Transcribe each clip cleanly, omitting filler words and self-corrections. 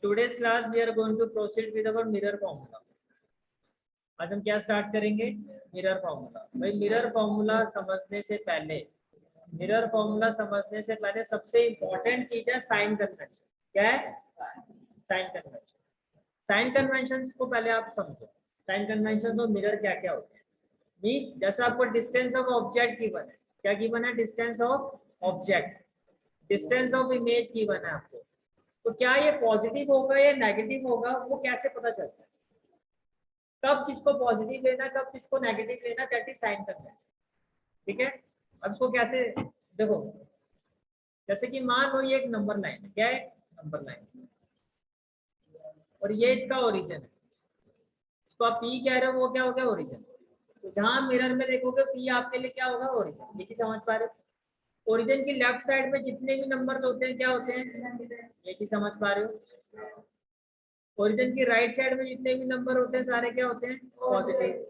today's class we are going to proceed with our mirror formula. आज हम क्या start करेंगे? Mirror formula. भाई मिरर फॉर्मूला समझने से पहले सबसे इंपॉर्टेंट चीज है साइन कन्वेंशन. क्या है? Sign convention. साइन कन्वेंशन को पहले आप समझो. साइन कन्वेंशन तो मिरर क्या क्या होते हैं. मीन्स जैसा आपको डिस्टेंस ऑफ ऑब्जेक्ट गिवन है. क्या गिवन है? Distance of object. Distance of image given है आपको. तो क्या ये पॉजिटिव होगा या नेगेटिव होगा, वो कैसे पता चलता है? कब किसको पॉजिटिव लेना, कब किसको नेगेटिव लेना, दैट इज साइन कन्वेंशन. ठीक है. अब इसको कैसे देखो, जैसे कि मान लो ये एक नंबर लाइन है. क्या है? Number line. और ये इसका ओरिजिन है. इसको आप पी कह रहे हो, वो क्या हो गया? ओरिजिन. तो जहां मिरर में देखोगे पी आपके लिए क्या होगा? ओरिजिन. ये चीज समझ पा रहे हो? ओरिजिन की लेफ्ट साइड में जितने भी नंबर्स होते हैं क्या होते हैं? ये चीज समझ पा रहे हो? ओरिजिन की राइट साइड में जितने भी नंबर होते हैं सारे क्या होते हैं? पॉजिटिव.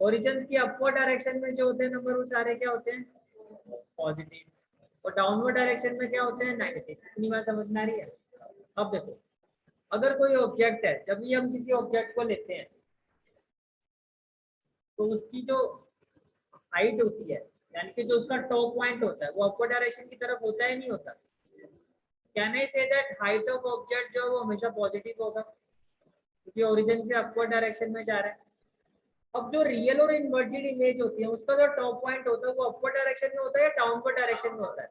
ओरिजिन की अपवर्ड डायरेक्शन में जो होते हैं नंबर वो सारे क्या होते हैं? पॉजिटिव. और डाउनवर्ड डायरेक्शन में क्या होते हैं? नेगेटिव. इतनी बात समझ में आ रही है? अब देखो, अगर कोई ऑब्जेक्ट है, जब भी हम किसी ऑब्जेक्ट को लेते हैं तो उसकी जो हाइट होती है, यानी कि जो उसका टॉप पॉइंट होता है, वो अपवर्ड डायरेक्शन की तरफ होता है नहीं होता? Can I say that height of object जो है वो हमेशा पॉजिटिव होगा, क्योंकि ओरिजिन से अपवर्ड डायरेक्शन में जा रहा है. अब जो रियल और इन्वर्टेड इमेज होती है उसका जो टॉप पॉइंट होता है वो अपवर्ड डायरेक्शन में होता है या डाउनवर्ड डायरेक्शन में होता है?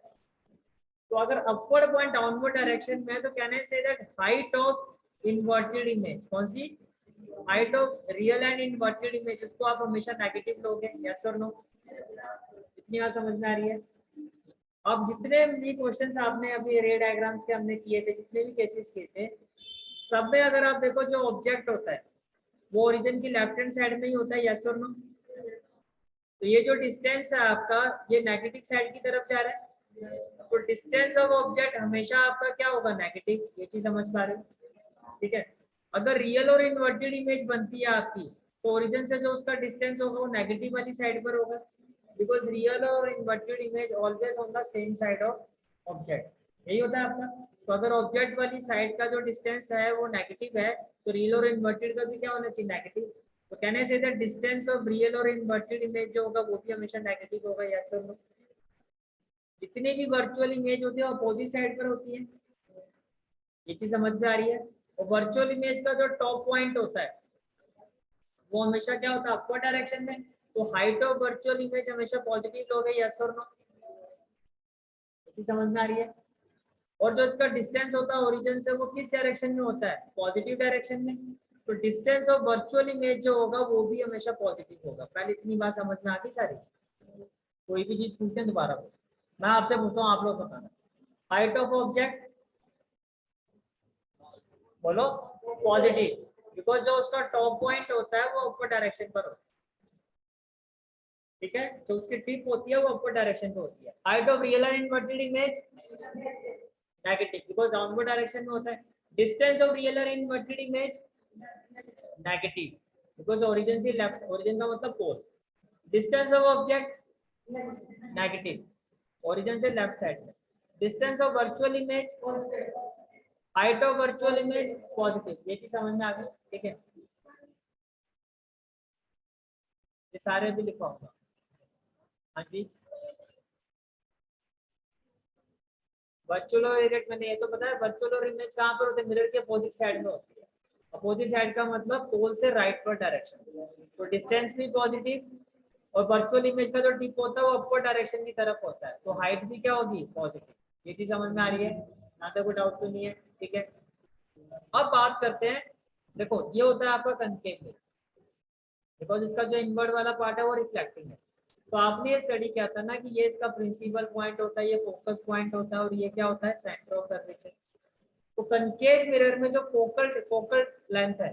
तो अगर अपवर्ड पॉइंट डाउनवर्ड डायरेक्शन में है तो can I say that height of inverted image, कौन सी? Height of real and inverted image, इसको आप हमेशा नेगेटिव लोगे. यस और नो? इतनी बात समझ में आ रही है? अब जितने भी क्वेश्चंस आपने अभी रे डायग्राम्स के हमने किए थे, जितने भी केसेस किए थे, सब में अगर आप देखो जो ऑब्जेक्ट होता है वो ओरिजिन की लेफ्ट हैंड साइड में ही होता है. यस और नो? तो ये जो डिस्टेंस है आपका, ये नेगेटिव साइड की तरफ जा रहा है. तो डिस्टेंस ऑफ ऑब्जेक्ट हमेशा आपका क्या होगा? नेगेटिव. ये चीज समझ पा रहे हो? ठीक है. अगर रियल और इन्वर्टेड इमेज बनती है आपकी तो ओरिजिन से जो उसका डिस्टेंस होगा वो नेगेटिव वाली साइड पर होगा, बिकॉज रियल और inverted image always on the same side of object. यही होता है आपका. तो अगर ऑब्जेक्ट वाली साइड का जो डिस्टेंस है वो नेगेटिव है तो रियल और इन्वर्टेड का भी क्या होना चाहिए? नेगेटिव. तो कहने say that distance of real और इन्वर्टेड इमेज जो होगा वो भी हमेशा नेगेटिव होगा. यस और नो? जितनी भी वर्चुअल इमेज होती है अपोजिट साइड पर होती है. ये चीज समझ में आ रही है? और वर्चुअल इमेज का जो टॉप पॉइंट होता है वो हमेशा क्या होता है? अपवर्ड डायरेक्शन में. तो हाइट ऑफ वर्चुअल इमेज हमेशा पॉजिटिव लोगे. यस और नो? समझ में आ रही है? और जो इसका डिस्टेंस होता है ओरिजिन से वो किस डायरेक्शन में होता है? पॉजिटिव डायरेक्शन में. तो डिस्टेंस ऑफ वर्चुअल इमेज जो होगा वो भी हमेशा पॉजिटिव होगा. पहले इतनी बात समझ में आती सारी? कोई भी चीज पूछते हैं दोबारा पूछो. मैं आपसे पूछता हूँ, आप लोग बताना. हाइट ऑफ ऑब्जेक्ट बोलो. पॉजिटिव, बिकॉज जो उसका टॉप पॉइंट होता है वो अपर डायरेक्शन पर होता है. ठीक है. जो उसकी टिप होती है वो अपर डायरेक्शन पे होती है. Height of real and inverted image negative, because downward direction में होता है. Distance of real and inverted image negative, because origin से लेफ्ट. ओरिजिन का मतलब pole. Distance of object negative, origin से लेफ्ट साइड में. Distance of virtual image, height of virtual image positive. ये चीज समझ में आ गई? ठीक है. ये सारे भी लिखा होगा. हाँ जी. वर्चुअल और इरेक्ट मैंने ये तो पता है. वर्चुअल और इमेज कहाँ पर होते हैं? मिरर के अपोजिट साइड में होती है. अपोजिट साइड का मतलब पोल से राइट पर डायरेक्शन. तो डिस्टेंस भी पॉजिटिव और वर्चुअल इमेज का जो टिप होता है वो अपवर्ड डायरेक्शन की तरफ होता है. तो हाइट भी क्या होगी? पॉजिटिव. ये चीज समझ में आ रही है? यहाँ तक कोई डाउट तो नहीं है? ठीक है. अब बात करते हैं. देखो ये होता है आपका कनकेव मिरर, बिकॉज इसका जो इनवर्ड वाला पार्ट है वो रिफ्लेक्टिंग है. तो आपने ये स्टडी किया था ना कि ये इसका प्रिंसिपल पॉइंट होता है, ये फोकस पॉइंट होता है और ये क्या होता है? Centre of curvature. तो कनकेव मिरर में जो फोकल लेंथ है,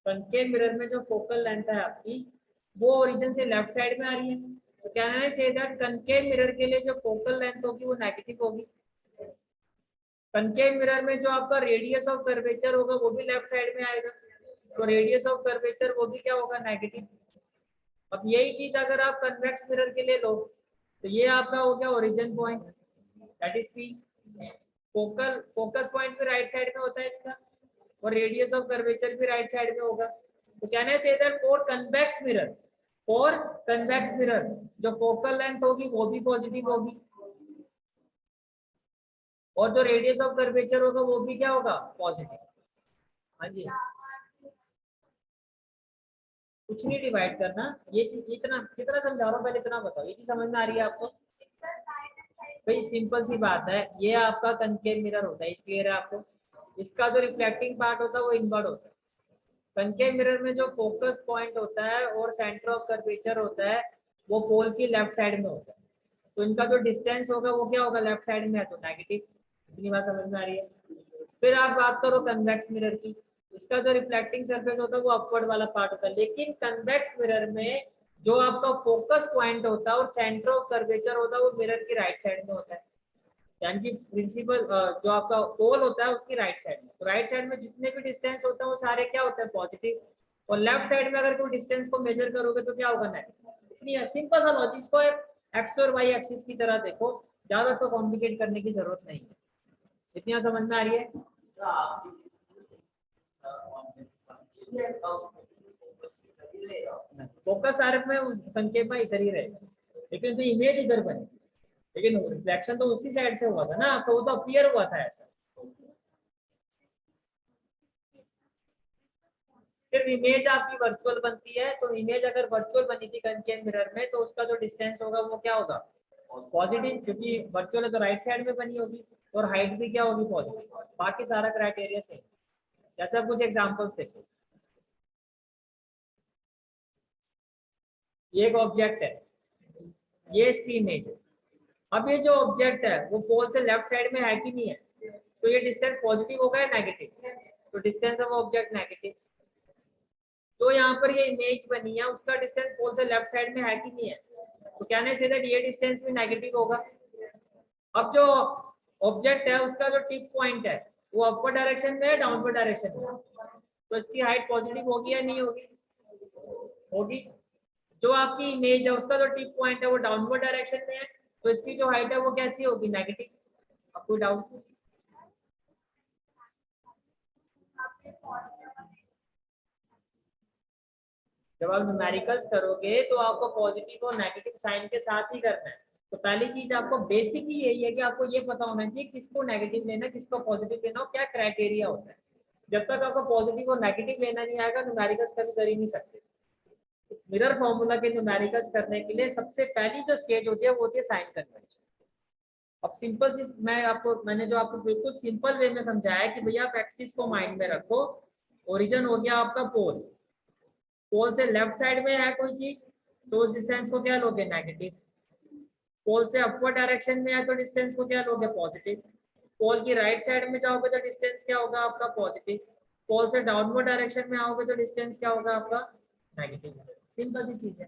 कनकेव मिरर में जो फोकल लेंथ है आपकी वो ओरिजिन से लेफ्ट साइड में आ रही है. तो कहना है चाहिए दैट कनकेव मिरर के लिए जो फोकल लेंथ होगी वो नेगेटिव होगी. कनकेव मिरर में जो आपका रेडियस ऑफ कर्वेचर होगा वो भी लेफ्ट साइड में आएगा. तो रेडियस ऑफ कर्वेचर वो भी क्या होगा? नेगेटिव. अब यही चीज अगर आप कन्वेक्स मिरर के लिए लो तो ये आपका हो गया origin point, that is P. Focus point भी राइट साइड में होता है इसका, और रेडियस ऑफ कर्वेचर भी राइट साइड में होगा। तो कहना चाहिए दैट फॉर कन्वेक्स मिरर जो फोकल लेंथ होगी वो भी पॉजिटिव होगी, और जो रेडियस ऑफ कर्वेचर होगा वो भी क्या होगा, पॉजिटिव। हाँ जी, कुछ नहीं डिवाइड करना, ये चीज इतना कितना समझा रहा हूँ पहले इतना बताओ, ये चीज समझ में आ रही है आपको? भाई सिंपल सी बात है, ये आपका कनकेव मिरर होता है, क्लियर है आपको? इसका जो रिफ्लेक्टिंग पार्ट होता है वो इनवर्ड होता है। कनकेव मिरर में जो फोकस पॉइंट होता है और सेंटर ऑफ कर्वेचर होता है वो पोल की लेफ्ट साइड में होता है, तो इनका जो डिस्टेंस होगा वो क्या होगा, लेफ्ट साइड में है, तो नेगेटिव। इतनी बात समझ में आ रही है? फिर आप बात करो कन्वेक्स मिरर की, इसका जो रिफ्लेक्टिंग सरफेस होता है वो अपवर्ड वाला पार्ट होता है, लेकिन कन्वेक्स मिरर में जो आपका फोकस पॉइंट होता है और सेंटर ऑफ कर्वेचर होता है वो मिरर की राइट साइड में होता है, यानी कि प्रिंसिपल जो आपका पोल होता है उसकी राइट साइड में। तो राइट साइड में जितने भी डिस्टेंस होता है वो सारे क्या होते हैं, पॉजिटिव, और लेफ्ट साइड में अगर कोई डिस्टेंस को मेजर करोगे तो क्या होगा, नेगेटिव। इतनी सिंपल सा लॉजिक, इसको एक्स और वाई एक्सिस की तरह देखो, ज्यादा तो कॉम्प्लिकेट करने की जरूरत नहीं है। इतनी समझ में आ रही है? फोकस आर्क में संकेत में इधर ही रहेगा, लेकिन तो इमेज इधर बनी, लेकिन रिफ्लेक्शन तो उसी साइड से हुआ था ना, तो वो तो अपीयर हुआ था ऐसा। फिर इमेज आपकी वर्चुअल बनती है, तो इमेज अगर वर्चुअल बनी थी कनकेव मिरर में तो उसका जो डिस्टेंस होगा वो क्या होगा, पॉजिटिव, क्योंकि वर्चुअल है तो राइट साइड में बनी होगी, और हाइट भी क्या होगी, पॉजिटिव। बाकी सारा क्राइटेरिया सेम। जैसे आप कुछ एग्जांपल्स देखो, ये एक ऑब्जेक्ट है, ये इसकी इमेज है। अब ये जो ऑब्जेक्ट है वो पोल से लेफ्ट साइड में है कि नहीं है, तो ये डिस्टेंस पॉजिटिव होगा या नेगेटिव, तो डिस्टेंस ऑफ ऑब्जेक्ट नेगेटिव। तो यहाँ पर ये इमेज बनी है उसका डिस्टेंस पोल से लेफ्ट साइड में है कि नहीं है, तो कहने से दैट ये डिस्टेंस भी नेगेटिव होगा। अब जो ऑब्जेक्ट है उसका जो टिप पॉइंट है वो अपवर्ड डायरेक्शन में है, डाउनवर्ड डायरेक्शन में, तो इसकी हाइट पॉजिटिव होगी या नहीं होगी, होगी। जो आपकी इमेज है उसका जो टिप पॉइंट है वो डाउनवर्ड डायरेक्शन में है, तो इसकी जो हाइट है वो कैसी होगी, नेगेटिव। अब कोई डाउट? जब आप न्यूमेरिकल्स करोगे तो आपको पॉजिटिव और नेगेटिव साइन के साथ ही करना है। तो पहली चीज आपको बेसिक ही यही है कि आपको ये पता होना चाहिए किसको नेगेटिव लेना, किसको पॉजिटिव लेना हो, क्या क्राइटेरिया होता है। जब तक आपको पॉजिटिव और नेगेटिव लेना नहीं आएगा न्यूमेरिकल्स कभी कर ही नहीं सकते। मिरर फॉर्मूला के न्यूमेरिकल्स करने के लिए सबसे पहली जो स्टेज होती है वो होती है साइन कन्वेंशन। अब सिंपल सी मैंने जो आपको बिल्कुल सिंपल वे में समझाया है कि भैया आप एक्सिस को माइंड में रखो। ओरिजिन हो गया आपका पोल, पोल से लेफ्ट साइड में है कोई चीज तो उस डिस्टेंस को क्या लोगे, नेगेटिव। पोल से अपवर्ड डायरेक्शन में है तो डिस्टेंस को क्या लोगे, पॉजिटिव। पोल की राइट साइड में जाओगे तो डिस्टेंस क्या होगा आपका, पॉजिटिव। पोल से डाउनवर्ड डायरेक्शन में आओगे तो डिस्टेंस क्या होगा आपका, नेगेटिव। सिंपल सी चीज है।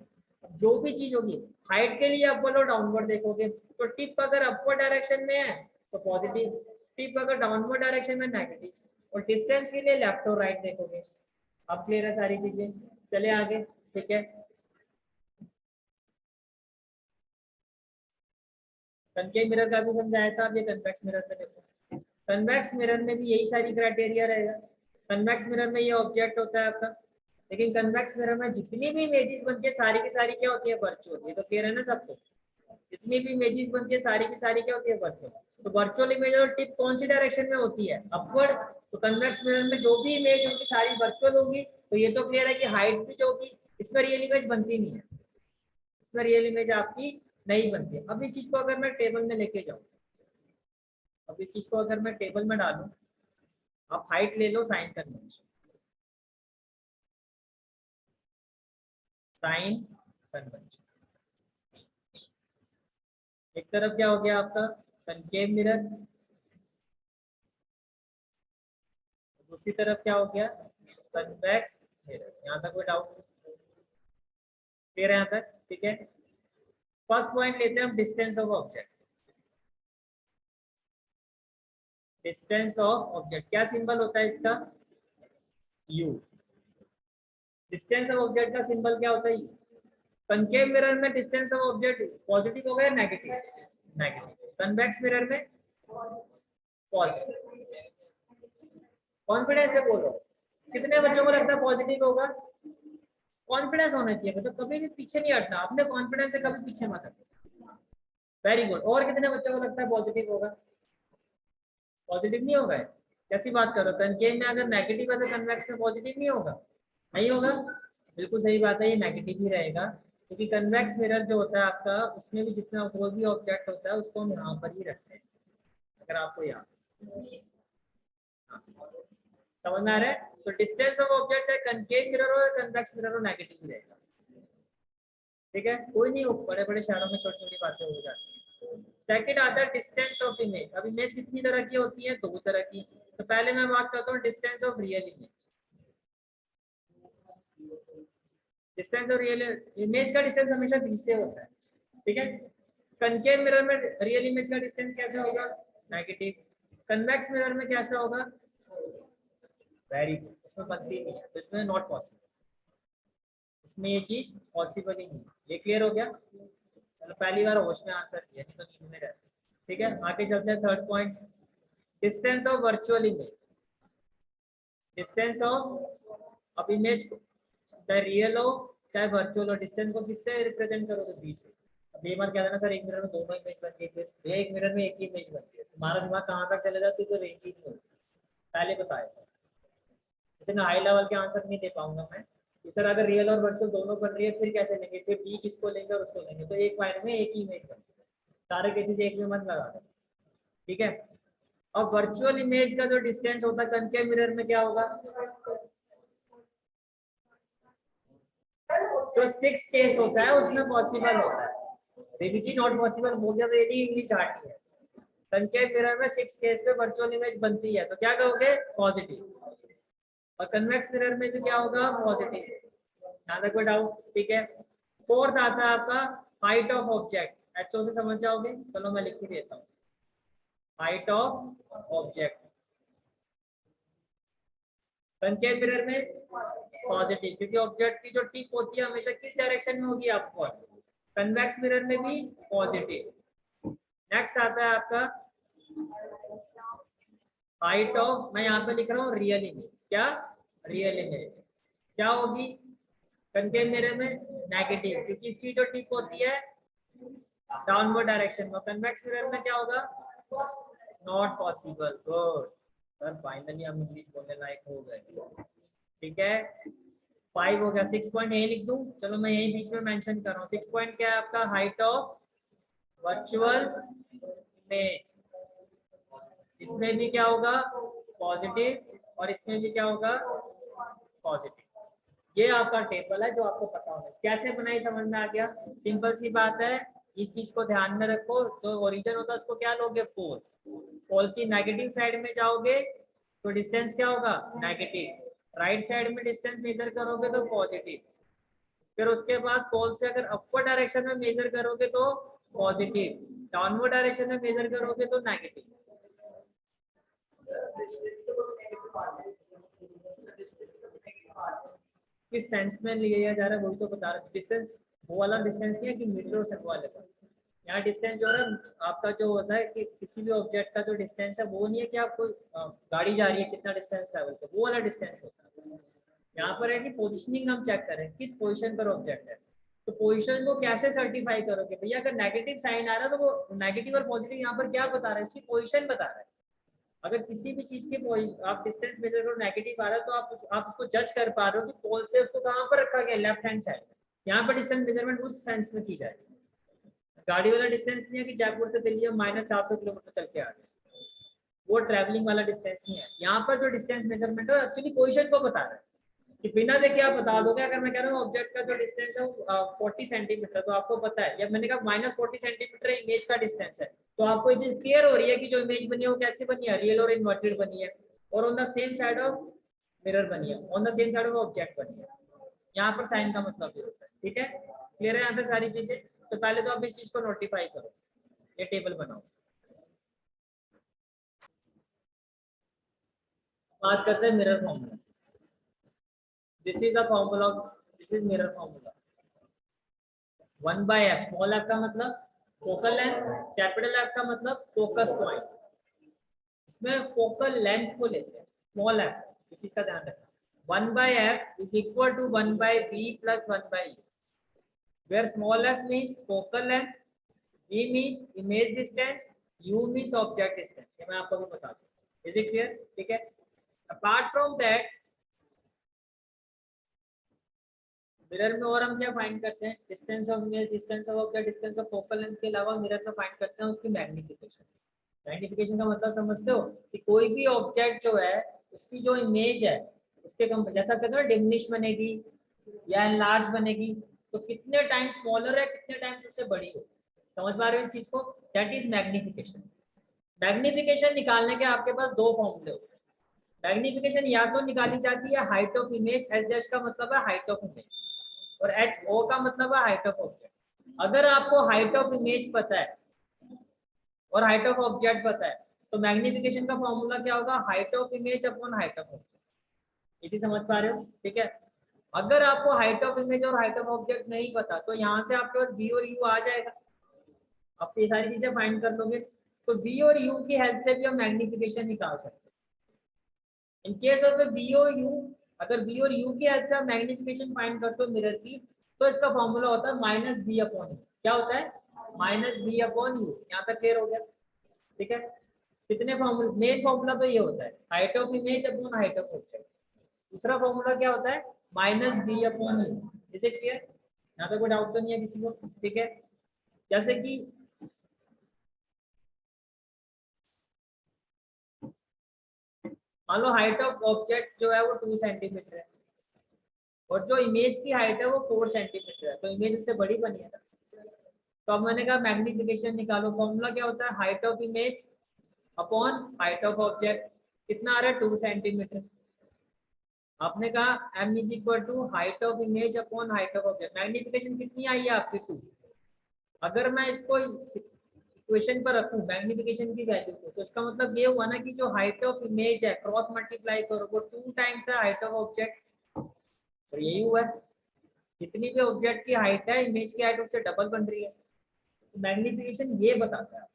जो भी चीज होगी, हाइट के लिए अपवर्ड और डाउनवर्ड देखोगे, तो टिप अगर अपवर्ड डायरेक्शन में है तो पॉजिटिव, टिप अगर डाउनवर्ड डायरेक्शन में नेगेटिव, और डिस्टेंस के लिए लेफ्ट और राइट देखोगे। अब क्लियर है सारी चीजें? चले आगे, ठीक है। कनकेव मिरर का भी समझाया था, अब ये कन्वेक्स मिरर में देखो। कन्वेक्स मिरर में भी यही सारी क्राइटेरिया रहेगा। कन्वेक्स मिरर में ये ऑब्जेक्ट होता है आपका, लेकिन कन्वेक्स मिरर में जितनी भी इमेजेस बनती है सारी की सारी क्या होती है, वर्चुअल होती है। तो क्लियर है ना सबको? जितनी भी इमेजेस बनती है सारी की सारी क्या होती है, वर्चुअल। तो वर्चुअल इमेज और टिप कौन सी डायरेक्शन में होती है, अपवर्ड। तो कन्वेक्स मिरर में जो भी इमेज होगी सारी वर्चुअल होगी। तो ये तो क्लियर है कि हाइट भी जो होगी, इसमें रियल इमेज बनती नहीं है, इसमें रियल इमेज आपकी नहीं बनती। अब इस चीज को अगर मैं टेबल में लेके जाऊं, अब इस चीज को अगर मैं टेबल में डालूं, आप हाइट ले लो, साइन कन्वेंशन, साइन कन्वेंशन। एक तरफ क्या हो गया आपका, कनकेव मिरर, दूसरी तरफ क्या हो गया, कन्वेक्स मिरर। यहाँ तक कोई डाउट? क्लियर है यहाँ तक? ठीक है। फर्स्ट पॉइंट लेते हैं हम, distance of object. Distance of object क्या सिंबल होता है इसका, यू। डिस्टेंस ऑफ ऑब्जेक्ट का सिंबल क्या होता है, यू। कनकेव मिरर में डिस्टेंस ऑफ ऑब्जेक्ट पॉजिटिव होगा या नेगेटिव, नेगेटिव। कन्वेक्स मिरर में कॉन्फिडेंस से बोलो, कितने बच्चों को लगता है पॉजिटिव होगा? कॉन्फिडेंस होना चाहिए, मतलब कभी भी पीछे नहीं हटना, अपने कॉन्फिडेंस से कभी पीछे मत हटना। Very good. और कितने बच्चों को लगता है पॉजिटिव होगा? पॉजिटिव नहीं होगा? कैसी बात करो, कनकेव में अगर नेगेटिव है तो कन्वेक्स में पॉजिटिव नहीं होगा? नहीं होगा, बिल्कुल सही बात है, ये नेगेटिव ही रहेगा, क्योंकि कन्वेक्स मिरर जो होता है आपका, उसमें भी जितना कोई भी ऑब्जेक्ट होता है उसको हम यहाँ पर ही रखते हैं, अगर आपको याद। हाँ। समझ में आ रहा है? तो डिस्टेंस ऑफ ऑब्जेक्ट है कनकेव मिरर और कन्वेक्स मिरर और नेगेटिव ही रहेगा। ठीक है, कोई नहीं, बड़े बड़े शहरों में छोटी छोटी बातें हो जाती है। सेकंड आता है डिस्टेंस ऑफ इमेज। अब इमेज कितनी तरह की होती है? दो तरह की। तो पहले मैं बात करता हूँ distance of real image. Distance of real image का डिस्टेंस हमेशा 20 से होता है, ठीक है। कनकेव मिरर में रियल इमेज का डिस्टेंस कैसे होगा? नेगेटिव। कन्वेक्स मिरर में कैसा होगा? वेरी गुड, उसमें बनती नहीं है, तो इसमें नॉट पॉसिबल, इसमें ये चीज पॉसिबल ही नहीं। ये क्लियर हो गया? चलो पहली बार होश में आंसर किया, नहीं तो नींद में रहते। ठीक है, आगे चलते हैं third point, distance of virtual image. Distance of, अब इमेज चाहे रियल हो चाहे वर्चुअल हो, डिस्टेंस को किससे रिप्रेजेंट करोगे? 20 से। अब ये बार क्या था ना सर, एक मिरर में दोनों इमेज बनती है, फिर भैया एक मिरर में एक ही इमेज बनती है, तुम्हारा दिमाग कहाँ तक चले जाती है, तो रेंज ही नहीं होती। पहले बताया था, इतना हाई लेवल के आंसर नहीं दे पाऊंगा मैं कि सर अगर रियल और वर्चुअल दोनों बन रही है फिर कैसे लेंगे, फिर बी किसको लेंगे और उसको लेंगे, तो एक पॉइंट में एक ही इमेज बनती है, सारे केसेस एक में मत लगा दो। ठीक है, अब वर्चुअल इमेज का जो डिस्टेंस होता है कनकेव मिरर में क्या होगा? जो 6 केस होता है उसमें पॉसिबल होता है, जी नॉट पॉसिबल हो गया तो ये इंग्लिश आती है। कनकेव मिरर में 6 केस में वर्चुअल इमेज बनती है, तो क्या कहोगे? पॉजिटिव। और कन्वेक्स मिरर में भी क्या होगा? पॉजिटिव। यहाँ तक कोई डाउट? ठीक है। फोर्थ आता है आपका हाइट ऑफ ऑब्जेक्ट। एचओ से समझ जाओगे, चलो मैं लिख ही देता हूँ, height of object. Concave mirror में पॉजिटिव, क्योंकि ऑब्जेक्ट की जो टिप होती है हमेशा किस डायरेक्शन में होगी? आपको कन्वेक्स मिरर में भी पॉजिटिव। नेक्स्ट आता है आपका हाइट ऑफ, मैं यहाँ पे लिख रहा हूँ रियल इमेज। क्या? रियल इमेज क्या होगी? कनकेव मिरर में नेगेटिव, क्योंकि इसकी जो टिप होती है डाउनवर्ड डायरेक्शन में। कन्वेक्स मिरर में क्या होगा? Not possible. Good sir, finally हम इंग्लिश बोलने लायक हो गए। ठीक है, 5 हो गया। 6 पॉइंट यही लिख दूं? चलो मैं यही बीच में मेंशन कर रहा हूँ। 6 पॉइंट क्या है आपका? Height of virtual image. इसमें भी क्या होगा? पॉजिटिव, और इसमें भी क्या होगा? पॉजिटिव। ये आपका टेबल है जो आपको पता होगा। कैसे बनाई समझ में आ गया? सिंपल सी बात है, इस चीज को ध्यान में रखो, जो ओरिजिन होता है उसको क्या लोगे? पोल। पोल की नेगेटिव साइड में जाओगे तो डिस्टेंस क्या होगा? नेगेटिव। राइट साइड में डिस्टेंस मेजर करोगे तो पॉजिटिव। फिर उसके बाद पोल से अगर अपवर्ड डायरेक्शन में मेजर करोगे तो पॉजिटिव, डाउनवर्ड डायरेक्शन में मेजर करोगे तो नेगेटिव। किस सेंस में लिया जा रहा है वही तो बता रहा हूँ। डिस्टेंस वो वाला डिस्टेंस नहीं है कि मीटर और सेंट वाले का। यहाँ डिस्टेंस जो है आपका जो होता है कि किसी भी ऑब्जेक्ट का जो डिस्टेंस है वो नहीं है कि आपको गाड़ी जा रही है कितना डिस्टेंस ट्रैवल कर, वो वाला डिस्टेंस होता है। यहाँ पर है कि पोजिशनिंग हम चेक करें किस पोजिशन पर ऑब्जेक्ट है। तो पोजिशन को कैसे सर्टिफाई करोगे भैया? अगर नेगेटिव साइन आ रहा है तो वो नेगेटिव और पॉजिटिव यहाँ पर क्या बता रहा है? उसकी पोजिशन बता रहा है। अगर किसी भी चीज के आप डिस्टेंस मेजर करो नेगेटिव आ रहा है तो आप उसको जज कर पा रहे हो कि पोल से उसको कहाँ पर रखा गया? Left hand side. यहाँ पर डिस्टेंस मेजरमेंट उस सेंस में की जाएगी। गाड़ी वाला डिस्टेंस नहीं है कि जयपुर से दिल्ली -400 किलोमीटर चल के आ रहे, वो ट्रैवलिंग वाला डिस्टेंस नहीं है। यहाँ पर जो डिस्टेंस मेजरमेंट है एक्चुअली पोजीशन को बता रहा है कि बिना देखे आप बता दोगे। अगर मैं कह रहा हूँ ऑब्जेक्ट का जो डिस्टेंस है 40 सेंटीमीटर, तो आपको पता है, या मैंने कहा -40 सेंटीमीटर इमेज का डिस्टेंस है, तो आपको ये चीज क्लियर हो रही है कि जो इमेज बनी है वो कैसे बनी है? रियल और इन्वर्टेड बनी है, और on the same side of mirror बनी है, on the same side of object बनी है। यहाँ पर साइन का मतलब ये होता है। ठीक है, क्लियर है यहाँ पे सारी चीजें? तो पहले तो आप इस चीज को नोटिफाई करो, ये टेबल बनाओ। बात करते हैं mirror formula. This is the formula, this is mirror formula. 1/f, small F का मतलब फोकल लेंथ, कैपिटल एफ का मतलब फोकस पॉइंट। इसमें फोकल लेंथ को लेते हैं, स्मॉल एफ, इस चीज का ध्यान रखना। 1/f is equal to 1/b plus 1/u, where small f means focal length, b means image distance, u means object distance. ये मैं आपको भी बता दूं। Is it clear? ठीक है। अपार्ट फ्रॉम दैट मिरर में और हम क्या फाइंड करते हैं? Distance of image, distance of object, distance of focal length के अलावा मिरर में फाइंड करते हैं उसकी मैग्नीफिकेशन। मैग्नीफिकेशन का मतलब समझते हो कि कोई भी ऑब्जेक्ट जो है उसकी जो इमेज है उसके कम, जैसा कहते हो डिमिनिश बनेगी या एनलार्ज बनेगी, तो कितने टाइम स्मॉलर है कितने टाइम उससे बड़ी हो। समझ पा रहे हो इस चीज को? That is magnification. मैग्नीफिकेशन निकालने के आपके पास दो फॉर्मूले होते हैं। मैग्नीफिकेशन या तो निकाली जाती है height of image, H dash का मतलब है हाइट ऑफ इमेज और एच ओ का मतलब है हाइट ऑफ ऑब्जेक्ट। अगर आपको हाइट ऑफ इमेज पता है और हाइट ऑफ ऑब्जेक्ट पता है तो मैग्नीफिकेशन का फॉर्मूला क्या होगा? Height of image upon height of object. ये समझ पा रहे हो? ठीक है। अगर आपको हाइट ऑफ इमेज और हाइट ऑफ ऑब्जेक्ट नहीं पता तो यहाँ से आपके पास बी और यू आ जाएगा, आप ये सारी चीजें फाइंड कर लोगे। तो बी और यू की हेल्प से भी हम मैग्नीफिकेशन निकाल सकते हैं। इन केस ऑफ बी और यू, अगर बी और यू की हेल्प से हम मैग्नीफिकेशन फाइंड करते हो मिरर की, तो इसका फॉर्मूला होता है माइनस बी अपॉन यू। क्या होता है? Minus b upon u. यहाँ तक क्लियर हो गया? ठीक है। कितने फॉर्मूला? मेन फॉर्मूला तो ये होता है height of image upon height of object. दूसरा फॉर्मूला क्या होता है? Minus b upon u. Is it clear? यहाँ पे कोई डाउट तो नहीं है किसी को? ठीक है। जैसे कि मान लो हाइट ऑफ ऑब्जेक्ट जो है वो 2 सेंटीमीटर है और जो इमेज की हाइट है वो 4 सेंटीमीटर है, तो इमेज उससे बड़ी बनी है ना। तो अब मैंने कहा मैग्नीफिकेशन निकालो। फॉर्मूला क्या होता है? Height of image upon height of object. कितना आ रहा है? 2 सेंटीमीटर। आपने कहा m is equal to height of image upon height of object. Magnification कितनी आई है आपकी? 2। अगर मैं इसको इक्वेशन पर रखूं मैग्नीफिकेशन की वैल्यू को, तो इसका मतलब ये हुआ ना कि जो हाइट ऑफ इमेज है क्रॉस मल्टीप्लाई करो वो 2 टाइम्स है हाइट ऑफ ऑब्जेक्ट। तो यही हुआ है, जितनी भी ऑब्जेक्ट की हाइट है इमेज की हाइट उससे डबल बन रही है। तो मैग्नीफिकेशन ये बताता है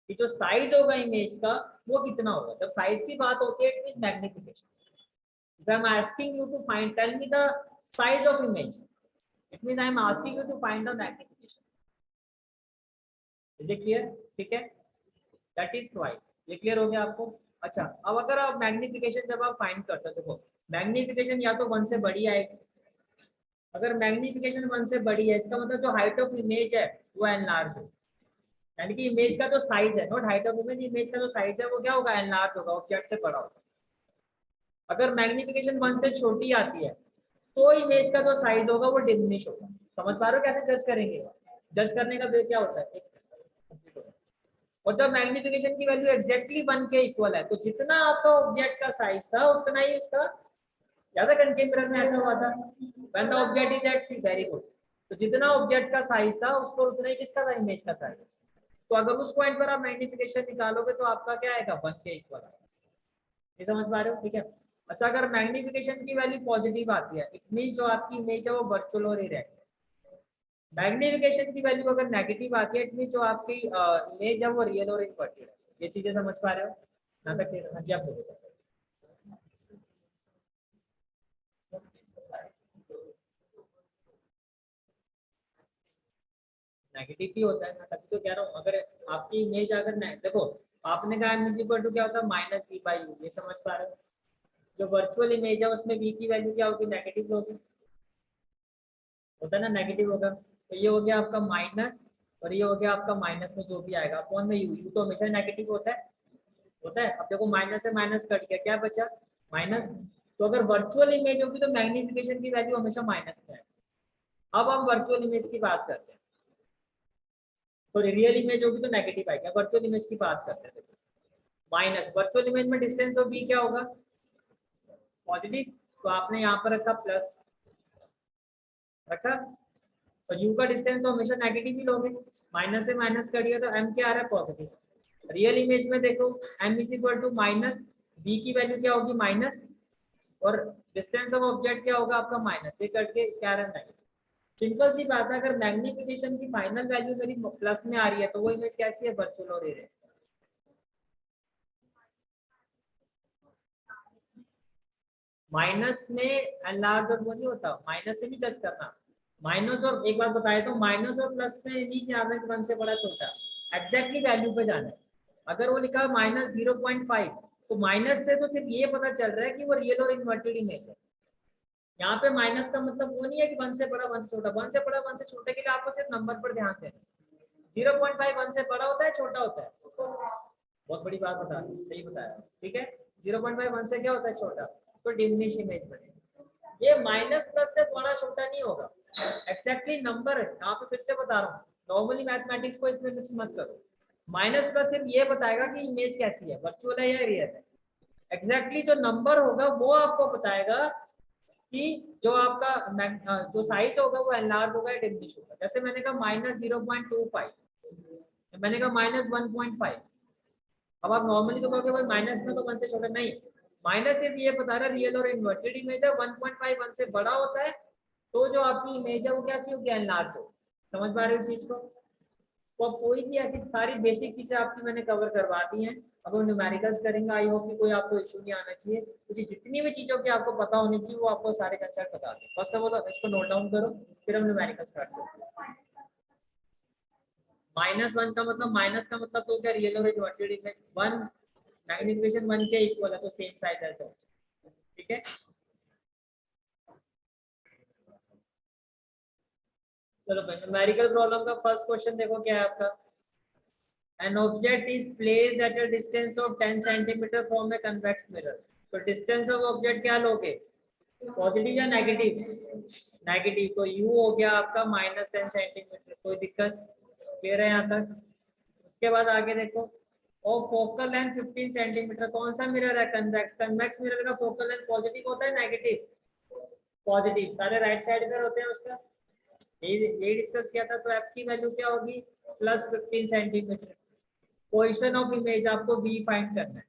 कि जो साइज होगा इमेज का वो कितना होगा। जब साइज की बात होती है it means magnification. If I am asking you to find, tell me the size of image. It means I am asking you to find the magnification. Is it clear? ठीक है? That is twice. ये clear हो गया आपको? अच्छा, अब अगर आप मैग्निफिकेशन जब आप फाइंड करते हो, देखो मैग्निफिकेशन या तो 1 से बड़ी आएगी। अगर मैग्निफिकेशन 1 से बड़ी है इसका मतलब जो हाइट ऑफ इमेज है वो एनलार्ज है, यानी कि इमेज का जो साइज है, not height of image, image का जो साइज है वो क्या होगा? एनलार्ज होगा, ऑब्जेक्ट से बड़ा होगा। अगर मैग्निफिकेशन 1 से छोटी आती है तो इमेज का जो साइज होगा वो डिमिनिश होगा। समझ पा रहे हो कैसे जज करेंगे? जज करने का वे क्या होता है? और जब मैग्निफिकेशन की वैल्यू एग्जैक्टली 1 के इक्वल है तो जितना आपका ऑब्जेक्ट का साइज था उतना ही उसका, ज्यादा कनकेव मिरर में ऐसा हुआ था when the object is at C, very good. तो जितना ऑब्जेक्ट का साइज था उस पर उतना ही किसका था? इमेज का साइज। तो अगर उस पॉइंट पर आप मैग्निफिकेशन निकालोगे तो आपका क्या आएगा? 1 के इक्वल आएगा। ये समझ पा रहे हो? ठीक है। अच्छा, अगर मैग्निफिकेशन की वैल्यू पॉजिटिव आती है इट मीन जो आपकी इमेज है वो वर्चुअल और इरेक्ट है। मैग्निफिकेशन की वैल्यू अगर नेगेटिव आती है इट मीन जो आपकी इमेज है वो रियल और इनवर्टेड है। ये चीजें समझ पा रहे हो? यहाँ तक क्लियर? हाँ जी, आप बोलो। नेगेटिव ही होता है ना, तभी तो कह रहा हूँ। अगर आपकी इमेज अगर देखो आपने कहा एम इज इक्वल टू क्या होता है? Minus b by u. ये समझ पा रहे हो? जो वर्चुअल इमेज है उसमें बी की वैल्यू क्या होगी? नेगेटिव होगी, होता है ना, नेगेटिव होगा। तो ये हो गया आपका माइनस और ये हो गया आपका माइनस में जो भी आएगा अपॉन में यू। यू तो हमेशा नेगेटिव होता है, होता है। अब देखो माइनस से माइनस कट गया, क्या बचा? माइनस। तो अगर वर्चुअल इमेज होगी तो मैग्निफिकेशन की वैल्यू हमेशा माइनस में है। अब हम वर्चुअल इमेज की बात करते हैं, तो रियल इमेज होगी तो नेगेटिव आएगा। वर्चुअल इमेज की बात करते हैं, देखो माइनस, वर्चुअल इमेज में डिस्टेंस ऑफ बी क्या होगा? पॉजिटिव। तो आपने यहाँ पर रखा प्लस रखा, और यू का डिस्टेंस तो हमेशा नेगेटिव ही लोगे। माइनस से माइनस करिए तो एम क्या आ रहा है? पॉजिटिव। रियल इमेज में देखो m is equal to minus, b की वैल्यू क्या होगी? माइनस, और डिस्टेंस ऑफ ऑब्जेक्ट क्या होगा आपका? माइनस। ये करके क्या रहा है? सिंपल सी बात है, अगर मैग्निफिकेशन की फाइनल वैल्यू मेरी प्लस में आ रही है तो वो इमेज कैसी है? वर्चुअल और इरेक्ट। माइनस में एनलार्ज और वो नहीं होता, माइनस से नहीं टच करना। माइनस और एक बात बताया तो माइनस और प्लस में नहीं जाना कि 1 से बड़ा छोटा, एग्जैक्टली वैल्यू पे जाना है। अगर वो लिखा -0.5 तो माइनस से तो सिर्फ ये पता चल रहा है कि वो रियल और इन्वर्टेड इमेज है। यहाँ पे माइनस का मतलब वो नहीं है कि 1 से बड़ा 1 से छोटा, 1 से बड़ा 1 से छोटे के लिए आपको सिर्फ नंबर पर ध्यान देना। 0.5 1 से बड़ा होता है छोटा होता है, बहुत बड़ी बात बता दी, सही बताया, ठीक है। 0.5 1 से क्या होता है छोटा, तो डिमिनिश इमेज बनेगा। ये माइनस प्लस से बड़ा छोटा नहीं होगा, एक्जैक्टली नंबर है। यहाँ पे फिर से बता रहा हूँ, नॉर्मली मैथमेटिक्स को इसमें मिक्स मत करो। माइनस प्लस सिर्फ ये बताएगा कि इमेज कैसी है, वर्चुअल है या रियल है। एग्जैक्टली जो नंबर होगा वो आपको बताएगा कि जो आपका जो साइज होगा वो एनलार्ज होगा या डिमिनिश होगा। जैसे मैंने कहा -0.25, मैंने कहा -1.5। अब आप नॉर्मली तो कहोगे भाई माइनस में तो 1 से छोटा नहीं, माइनस सिर्फ ये बता रहा है रियल और इन्वर्टेड इमेज है। 1.5 1 से बड़ा होता है तो जो आपकी इमेज है वो क्या चाहिए, क्या एनलार्ज हो। समझ पा रहे हो इस चीज को? तो कोई भी ऐसी सारी बेसिक चीजें आपकी मैंने कवर करवा दी हैं। अब हम न्यूमेरिकल्स करेंगे, आई होप कि कोई आपको इशू नहीं आना चाहिए, क्योंकि जितनी भी चीजों की आपको पता होनी चाहिए वो आपको सारे कंसेप्ट बता दें। फर्स्ट ऑफ ऑल इसको नोट डाउन करो, फिर हम न्यूमेरिकल स्टार्ट करेंगे। -1 का मतलब, माइनस का मतलब तो क्या रियल और इन्वर्टेड इमेज। 1 मैग्निफिकेशन 1 के इक्वल है तो सेम साइज है, ठीक है। चलो भाई न्यूमेरिकल प्रॉब्लम का फर्स्ट क्वेश्चन देखो क्या है आपका। An object is placed at a distance of 10 centimeter from a convex mirror. तो डिस्टेंस ऑफ ऑब्जेक्ट क्या लोगे, पॉजिटिव या नेगेटिव? नेगेटिव, तो u हो गया आपका -10 सेंटीमीटर। कोई दिक्कत, क्लियर है यहाँ तक? उसके बाद आगे देखो, और फोकल लेंथ 15 सेंटीमीटर। कौन सा मिरर है, कन्वेक्स। कन्वेक्स मिरर का फोकल लेंथ पॉजिटिव होता है नेगेटिव? पॉजिटिव, सारे राइट साइड पर होते हैं उसका। ये डिस्कस किया था। तो एफ की वैल्यू क्या होगी, +15 सेंटीमीटर। पोजीशन ऑफ इमेज आपको v फाइंड करना है।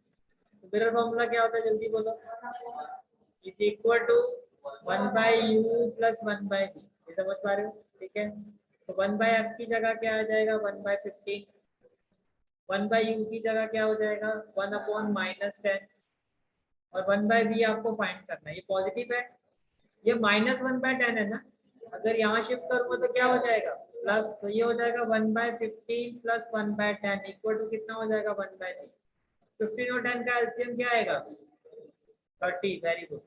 तो मिरर फॉर्मूला क्या होता है, जल्दी बोलो। Is equal to 1/u + 1/v। ये समझ पा रहे हो, ठीक है। तो 1/f की जगह क्या आ जाएगा, 1/15। 1/u की जगह क्या हो जाएगा, 1/-10। और 1/v आपको फाइंड करना है। ये पॉजिटिव है, ये -1/10 है ना। अगर यहाँ शिफ्ट करूंगा तो क्या हो जाएगा, प्लस। तो ये हो जाएगा 1/15 + 1/10 इक्वल टू कितना हो जाएगा, 1/3। 15 और 10 का एलसीएम क्या आएगा, 30। Very good.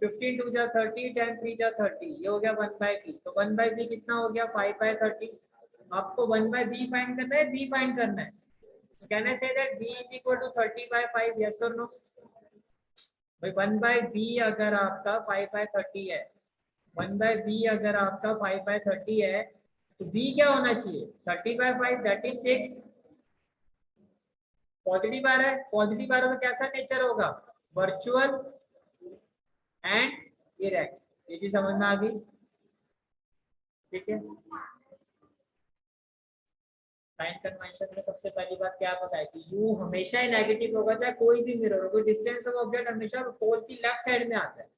15 2 जा 30, 10 3 जा 30, ये हो गया 1/b। तो 1/b कितना हो गया, 5/30। आपको 1/b फाइंड करना है, b फाइंड करना है। Can I say that b is equal to 30/5, yes और नो? भाई 1/b अगर आपका 5/30 है, 1/b अगर आपका 5/30 है तो b क्या होना चाहिए, 30/5, दैट इज 6। पॉजिटिव आ रहा है, पॉजिटिव आ रहा है तो कैसा नेचर होगा, वर्चुअल एंड इरेक्ट। ये चीज समझ में आ गई, ठीक है। साइन कन्वेंशन में सबसे पहली बात क्या बताई कि u हमेशा ही नेगेटिव होगा, चाहे कोई भी मिरर हो। कोई डिस्टेंस ऑफ ऑब्जेक्ट हमेशा पोल की लेफ्ट साइड में आता है।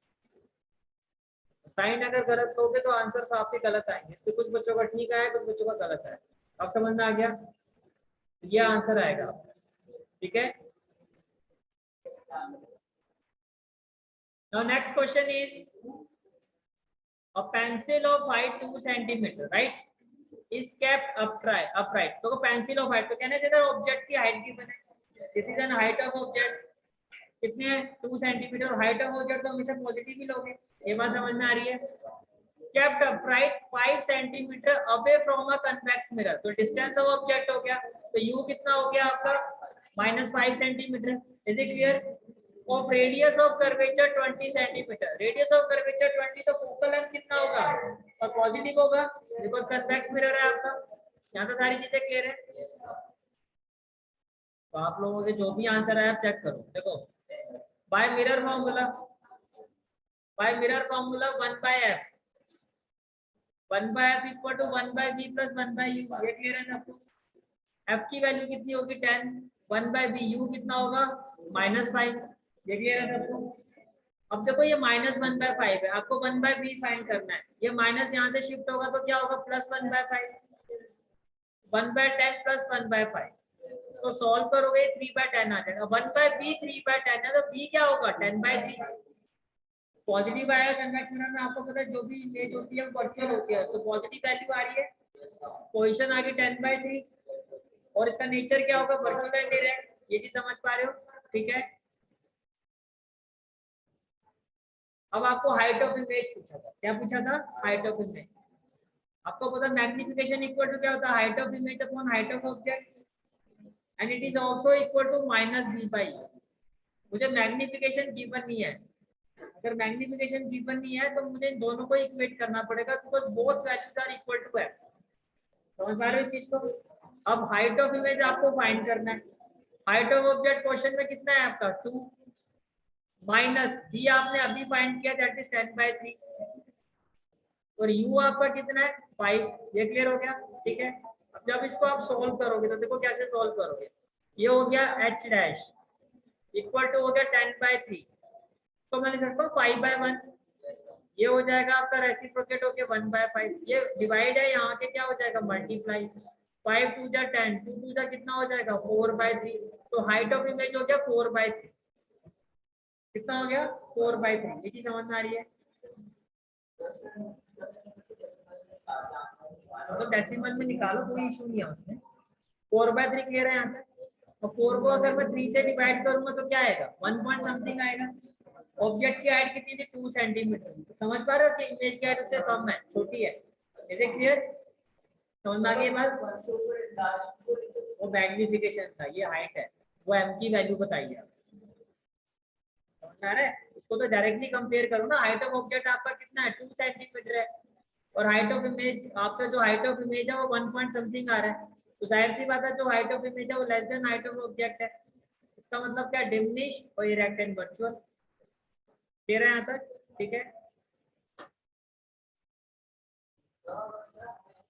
साइन अगर गलत लोगे तो आंसर आपके गलत आएंगे। इसमें कुछ बच्चों का ठीक आया, कुछ बच्चों का गलत आया। अब समझ में आ गया, ये आंसर आएगा, ठीक है। Now next question is a pencil of height 2 centimeter, right, is kept upright. तो pencil of height तो कहने चाहिए ऑब्जेक्ट की हाइट की बने। This is an height of object, कितने है, 2 सेंटीमीटर। हाइट ऑफ ऑब्जेक्ट तो हमेशा पॉजिटिव ही लोगे, ये बात समझ में आ रही है। kept upright 5 centimetre away from a convex mirror. तो डिस्टेंस ऑफ ऑब्जेक्ट हो गया, तो u कितना हो गया आपका, -5 centimetre. Is it clear? Of radius of curvature 20 centimetre. Radius of curvature 20, तो फोकल लेंथ कितना होगा, और पॉजिटिव होगा बिकॉज कन्वेक्स मिरर है आपका। यहाँ तो सारी चीजें क्लियर है। तो आप लोगों के जो भी आंसर है आप चेक करो। देखो by mirror formula, 1/f, 1/f equal to 1/v + 1/u। ये क्लियर है सबको? f की वैल्यू कितनी होगी, 10। 1/v, u कितना होगा, -5। ये क्लियर है सबको? अब देखो ये -1/5 है, आपको 1/v फाइंड करना है। ये माइनस यहाँ से शिफ्ट होगा तो क्या होगा, +1/5। 1/10 + 1/5, तो सॉल्व करोगे 3/10 आ जाएगा। 1/b 3/10 है, तो b क्या होगा, 10/3। पॉजिटिव आया कन्वेक्स मिरर में, आपको पता है जो भी इमेज होती है वर्चुअल होती है, तो पॉजिटिव वैल्यू आ रही है, पोजीशन आ गई 10/3, और इसका नेचर क्या होगा, वर्चुअल एंड डायरेक्ट, ये भी समझ पा रहे हो, ठीक है। अब आपको हाइट ऑफ इमेज पूछा था, क्या पूछा था, हाइट ऑफ इमेज। आपको पता मैग्निफिकेशन इक्वल टू क्या होता है, height of image upon height of object, and it is also equal to -b/e। मुझे मैग्निफिकेशन गिवन नहीं है, अगर मैग्निफिकेशन गिवन नहीं है तो मुझे इन दोनों को इक्वेट करना पड़ेगा, because both values are equal to है। समझ पा रहे हो इस चीज को। अब हाइट ऑफ इमेज आपको फाइंड करना है, हाइट ऑफ ऑब्जेक्ट क्वेश्चन में कितना है आपका 2, माइनस b आपने अभी फाइंड किया दैट इज 10/3, और u आपका कितना है 5। ये क्लियर हो गया, ठीक है। अब जब इसको आप सोल्व करोगे तो देखो कैसे सोल्व करोगे, ये हो गया h डैश इक्वल टू हो गया 10/3, तो मैं लिख सकता हूँ 5/1, ये हो जाएगा आपका रेसिप्रोकेट हो गया 1/5, ये डिवाइड है यहाँ के क्या हो जाएगा मल्टीप्लाई, 5 2 जा 10, 2 2 जा कितना हो जाएगा 4/3, तो हाइट ऑफ इमेज हो गया 4/3, कितना हो गया 4/3, ये चीज समझ में आ रही है। तो डेसिमल में निकालो, कोई इशू नहीं है उसमें, 4/3 क्लियर है यहाँ तक। और 4 को अगर मैं 3 से डिवाइड करूंगा तो क्या आएगा 1 पॉइंट समथिंग आएगा। ऑब्जेक्ट की हाइट कितनी थी 2 सेंटीमीटर, समझ पा रहे हो कि इमेज की हाइट उससे कम है, छोटी है, इज इट क्लियर, समझ में आ गई बात। वो मैग्निफिकेशन था, ये हाइट है, वो m की वैल्यू बताइए आप, समझ आ रहा है। इसको तो डायरेक्टली कंपेयर करो ना, हाइट ऑफ ऑब्जेक्ट आपका कितना है 2 सेंटीमीटर है, और हाइट ऑफ इमेज आपका जो हाइट ऑफ इमेज है वो 1 पॉइंट समथिंग आ रहा है, तो जाहिर सी बात है जो हाइट ऑफ इमेज है वो less than height of object है, इसका मतलब क्या डिमिनिश और इरेक्ट एंड वर्चुअल, क्लियर है यहाँ तक, ठीक है।